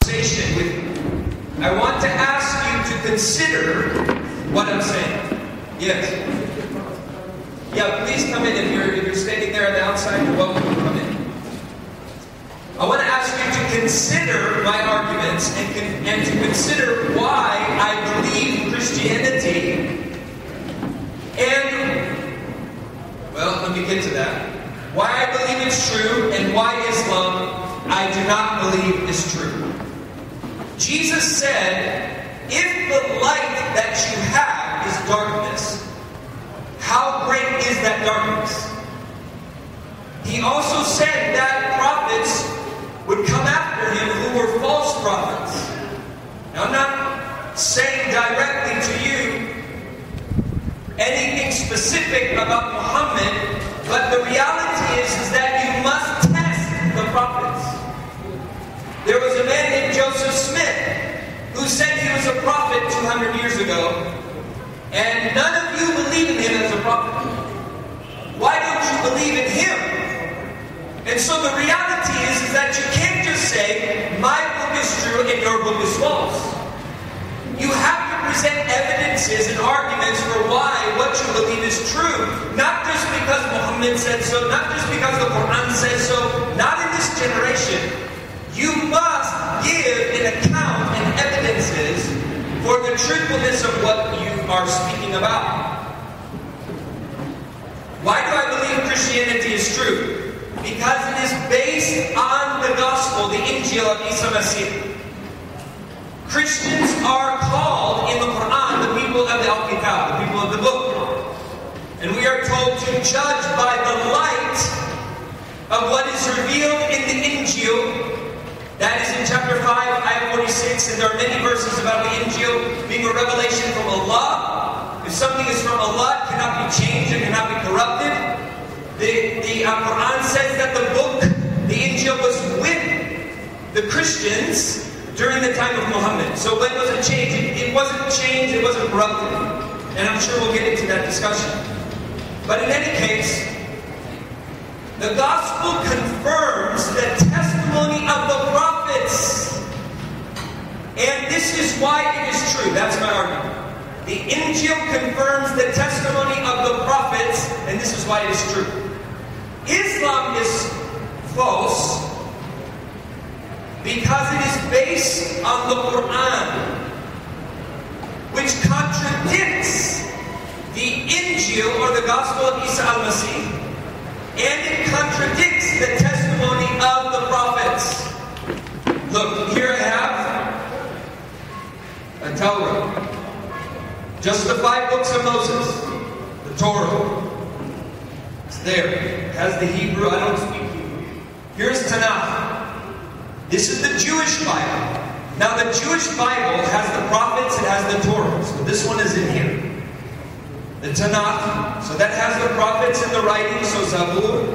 conversation with you. I want to ask you to consider what I'm saying. Yes? Yeah, please come in. If you're standing there on the outside, you're welcome to come in. I want to ask you to consider my arguments and to consider why I believe Christianity and, well, let me get to that. Why I believe it's true and why Islam I do not believe is true. Jesus said, if the light that you have is darkness, how great is that darkness? He also said that prophets would come after him who were false prophets. Now, I'm not saying directly to you anything specific about Muhammad, but the reality is that you must test the prophets. There was a man named Joseph Smith who said he was a prophet 200 years ago, and none of you believe in him as a prophet. Why don't you believe in him? And so the reality is that you can't just say, my book is true and your book is false. You have to present evidences and arguments for why what you believe is true. Not just because Muhammad said so, not just because the Quran says so, not in this generation. You must give an account and evidences for the truthfulness of what you are speaking about. Why do I believe Christianity is true? Because it is based on the gospel, the Injil of Isa Masih. Christians are called in the Quran the people of the Al-Kitab, the people of the book. And we are told to judge by the light of what is revealed in the Injil. That is in chapter 5, ayah 46, and there are many verses about the Injil being a revelation from Allah. If something is from Allah, it cannot be changed, it cannot be corrupted. The Quran says that the book, the Injil, was with the Christians during the time of Muhammad. So when was it changed? It wasn't changed, it wasn't corrupted. And I'm sure we'll get into that discussion. But in any case, the gospel confirms the testimony of the prophets. And this is why it is true. That's my argument. The Injil confirms the testimony of the prophets, and this is why it is true. Islam is false because it is based on the Quran, which contradicts the Injil or the Gospel of Isa al-Masih, and it contradicts the testimony of the prophets. Look, here I have a Torah. Just the 5 books of Moses. The Torah. It's there. It has the Hebrew. I don't speak Hebrew. Here's Tanakh. This is the Jewish Bible. Now the Jewish Bible has the prophets, it has the Torah. So this one is in here. The Tanakh. So that has the prophets and the writings, so Zabur.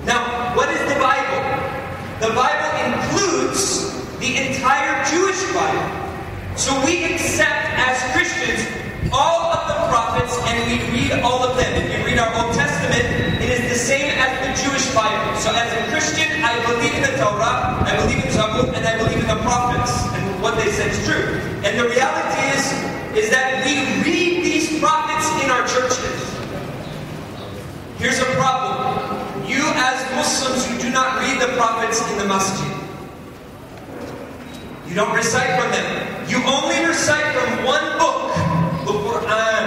Now, what is the Bible? The Bible includes the entire Jewish Bible. So we accept as Christians all of the prophets and we read all of them. If you read our Old Testament, it is the same as the Jewish Bible. So as a Christian, I believe in the Torah, I believe in Zabur, and I believe in the prophets and what they said is true. And the reality is that we read these prophets in our churches. Here's a problem. You as Muslims, you do not read the prophets in the masjid. You don't recite from them. You only recite from one book, the Quran.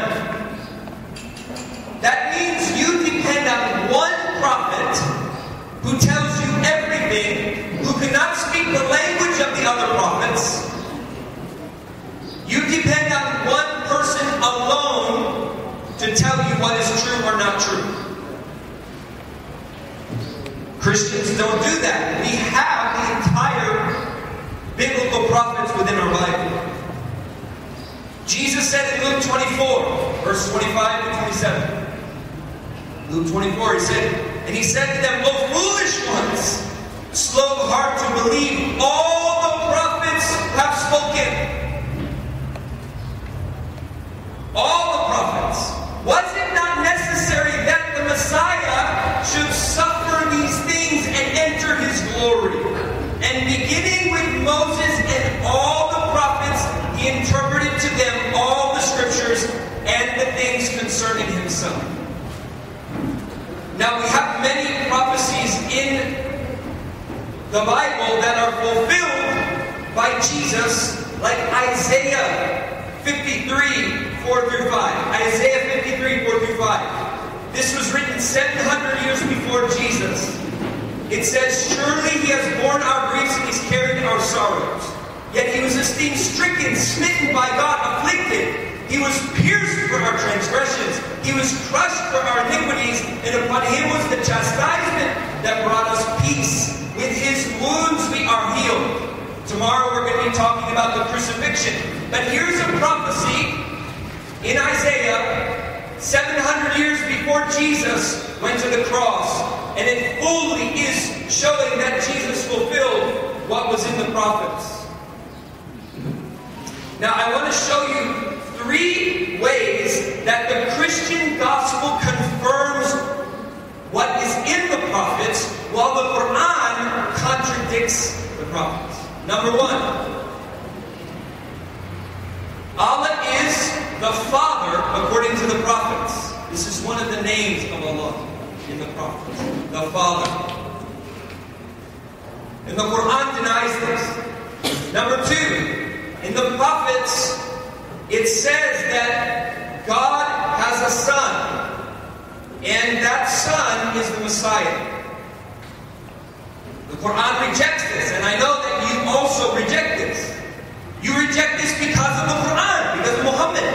That means you depend on one prophet who tells you everything, who cannot speak the language of the other prophets. You depend on one person alone to tell you what is true or not true. Christians don't do that. We have the entire biblical prophets within our Bible. Jesus said in Luke 24, verse 25 to 27. Luke 24, he said to them, O foolish ones, slow of heart to believe all the prophets have spoken. All the prophets. Was it not necessary that the Messiah should suffer these things and enter his glory? And beginning with Moses he interpreted to them all the scriptures and the things concerning himself. Now we have many prophecies in the Bible that are fulfilled by Jesus, like Isaiah 53, 4 through 5. Isaiah 53, 4 through 5. This was written 700 years before Jesus. It says, "Surely he has borne our griefs and he's carried our sorrows. Yet he was esteemed stricken, smitten by God, afflicted. He was pierced for our transgressions. He was crushed for our iniquities. And upon him was the chastisement that brought us peace. With his wounds we are healed." Tomorrow we're going to be talking about the crucifixion. But here's a prophecy in Isaiah 700 years before Jesus went to the cross. And it fully is showing that Jesus fulfilled what was in the prophets. Now I want to show you 3 ways that the Christian gospel confirms what is in the prophets, while the Quran contradicts the prophets. Number 1, Allah is the Father according to the prophets. This is one of the names of Allah in the prophets, the Father. And the Quran denies this. Number 2, in the prophets, it says that God has a son, and that son is the Messiah. The Quran rejects this, and I know that you also reject this. You reject this because of the Quran, because of Muhammad.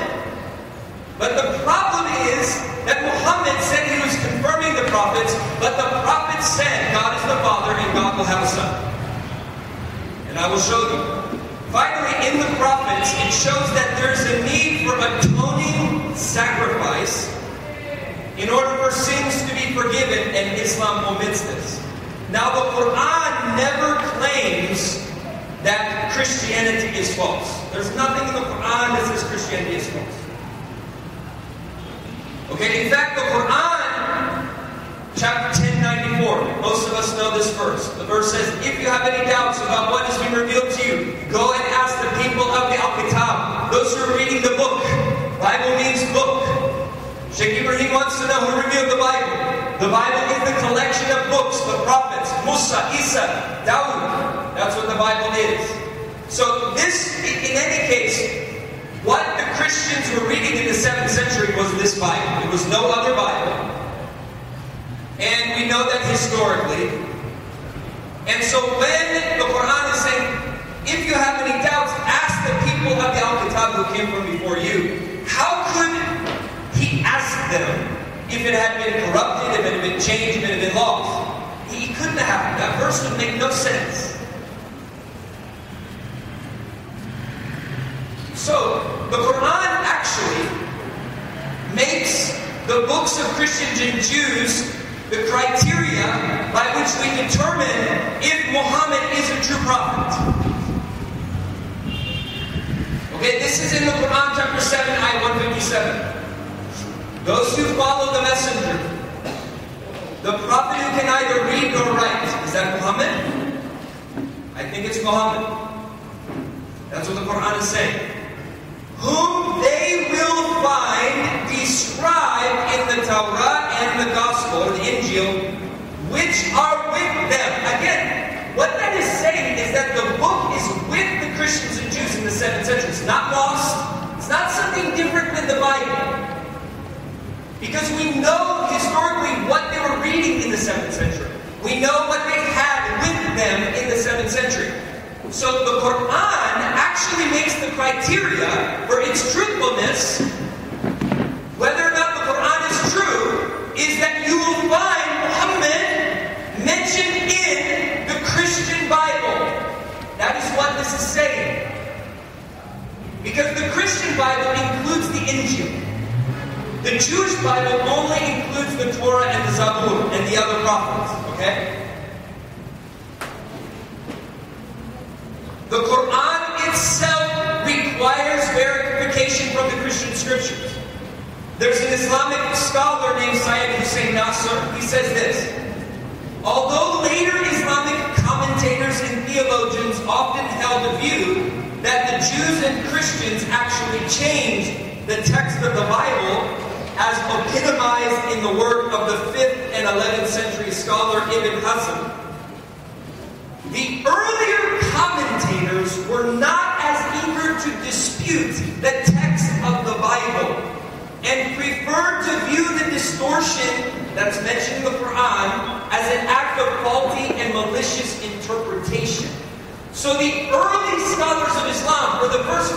But the problem is that Muhammad said he was confirming the prophets, but the prophets said God is the Father and God will have a son. And I will show you. Finally, in the prophets, it shows that there's a need for atoning sacrifice in order for sins to be forgiven, and Islam omits this. Now, the Quran never claims that Christianity is false. There's nothing in the Quran that says Christianity is false. Okay, in fact, the Quran, chapter 10:94, most of us know this verse. The verse says, "If you have any doubts about what has been revealed to you, go and ask the people of the Al-Kitab, those who are reading the book." Bible means book. Shekh Ibrahim wants to know who revealed the Bible. The Bible is the collection of books, the prophets, Musa, Isa, Dawud. That's what the Bible is. So this, in any case, what the Christians were reading in the 7th century was this Bible. It was no other Bible. And we know that historically. And so when the Quran is saying, if you have any doubts, ask the people of the Al-Kitab who came from before you. How could he ask them if it had been corrupted, if it had been changed, if it had been lost? He couldn't have. That verse would make no sense. So, the Quran actually makes the books of Christians and Jews the criteria by which we determine if Muhammad is a true prophet. Okay, this is in the Quran chapter 7, ayah 157. Those who follow the messenger, the prophet who can neither read nor write, is that Muhammad? I think it's Muhammad. That's what the Quran is saying. Whom they will find described in the Torah and the Gospel, or the Injil, which are with them. Again, what that is saying is that the book is with the Christians and Jews in the 7th century. It's not lost. It's not something different than the Bible. Because we know historically what they were reading in the 7th century. We know what they had with them in the 7th century. So the Quran actually makes the criteria for its truthfulness, whether or not the Quran is true, is that you will find Muhammad mentioned in the Christian Bible. That is what this is saying. Because the Christian Bible includes the Injil. The Jewish Bible only includes the Torah and the Zabur and the other prophets. Okay? The Quran itself requires verification from the Christian scriptures. There's an Islamic scholar named Syed Hussein Nasr. He says this: although later Islamic commentators and theologians often held the view that the Jews and Christians actually changed the text of the Bible, as epitomized in the work of the 5th and 11th century scholar Ibn Hazm. The earlier commentators were not as eager to dispute the text of the Bible and preferred to view the distortion that's mentioned in the Quran as an act of faulty and malicious interpretation. So the early scholars of Islam, for the first